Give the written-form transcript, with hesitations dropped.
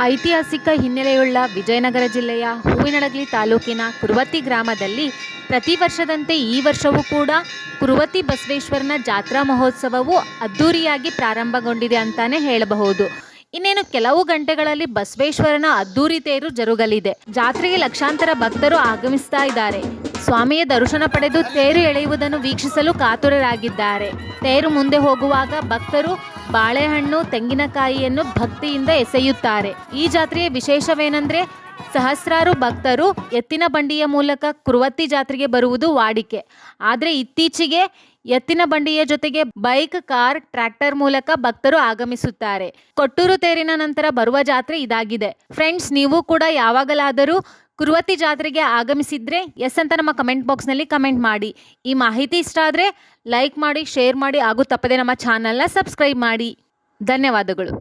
ಐತಿಹಾಸಿಕ ಹಿನ್ನೆಲೆಯುಳ್ಳ ವಿಜಯನಗರ ಜಿಲ್ಲೆಯ ಹೂವಿನಡಗಲಿ ತಾಲೂಕಿನ ಕುರುವತ್ತಿ ಗ್ರಾಮದಲ್ಲಿ ಪ್ರತಿ ವರ್ಷದಂತೆ ಈ ವರ್ಷವೂ ಕೂಡ ಕುರುವತ್ತಿ ಬಸವೇಶ್ವರನ ಜಾತ್ರಾ ಮಹೋತ್ಸವವು ಅದ್ಧೂರಿಯಾಗಿ ಪ್ರಾರಂಭಗೊಂಡಿದೆ ಅಂತಾನೆ ಹೇಳಬಹುದು. ಇನ್ನೇನು ಕೆಲವು ಗಂಟೆಗಳಲ್ಲಿ ಬಸವೇಶ್ವರನ ಅದ್ದೂರಿ ತೇರು ಜರುಗಲಿದೆ. ಜಾತ್ರೆಗೆ ಲಕ್ಷಾಂತರ ಭಕ್ತರು ಆಗಮಿಸ್ತಾ ಇದ್ದಾರೆ. ಸ್ವಾಮಿಯ ದರ್ಶನ ಪಡೆದು ತೇರು ಎಳೆಯುವುದನ್ನು ವೀಕ್ಷಿಸಲು ಕಾತುರರಾಗಿದ್ದಾರೆ. ತೇರು ಮುಂದೆ ಹೋಗುವಾಗ ಭಕ್ತರು ಬಾಳೆಹಣ್ಣು, ತೆಂಗಿನಕಾಯಿಯನ್ನು ಭಕ್ತಿಯಿಂದ ಎಸೆಯುತ್ತಾರೆ. ಈ ಜಾತ್ರೆಯ ವಿಶೇಷವೇನೆಂದರೆ ಸಹಸ್ರಾರು ಭಕ್ತರು ಎತ್ತಿನ ಬಂಡಿಯ ಮೂಲಕ ಕುರುವತ್ತಿ ಜಾತ್ರೆಗೆ ಬರುವುದು ವಾಡಿಕೆ. ಆದರೆ ಇತ್ತೀಚೆಗೆ ಎತ್ತಿನ ಬಂಡಿಯ ಜೊತೆಗೆ ಬೈಕ್, ಕಾರ್, ಟ್ರ್ಯಾಕ್ಟರ್ ಮೂಲಕ ಭಕ್ತರು ಆಗಮಿಸುತ್ತಾರೆ. ಕೊಟ್ಟೂರು ತೇರಿನ ನಂತರ ಬರುವ ಜಾತ್ರೆ ಇದಾಗಿದೆ. ಫ್ರೆಂಡ್ಸ್, ನೀವು ಕೂಡ ಯಾವಾಗಲಾದರೂ ಕುರುವತ್ತಿ ಜಾತ್ರೆಗೆ ಆಗಮಿಸಿದ್ರೆ ಎಸ್ ಅಂತ ನಮ್ಮ ಕಮೆಂಟ್ ಬಾಕ್ಸ್ನಲ್ಲಿ ಕಮೆಂಟ್ ಮಾಡಿ. ಈ ಮಾಹಿತಿ ಇಷ್ಟ ಆದರೆ ಲೈಕ್ ಮಾಡಿ, ಶೇರ್ ಮಾಡಿ ಹಾಗೂ ತಪ್ಪದೆ ನಮ್ಮ ಚಾನಲ್ನ ಸಬ್ಸ್ಕ್ರೈಬ್ ಮಾಡಿ. ಧನ್ಯವಾದಗಳು.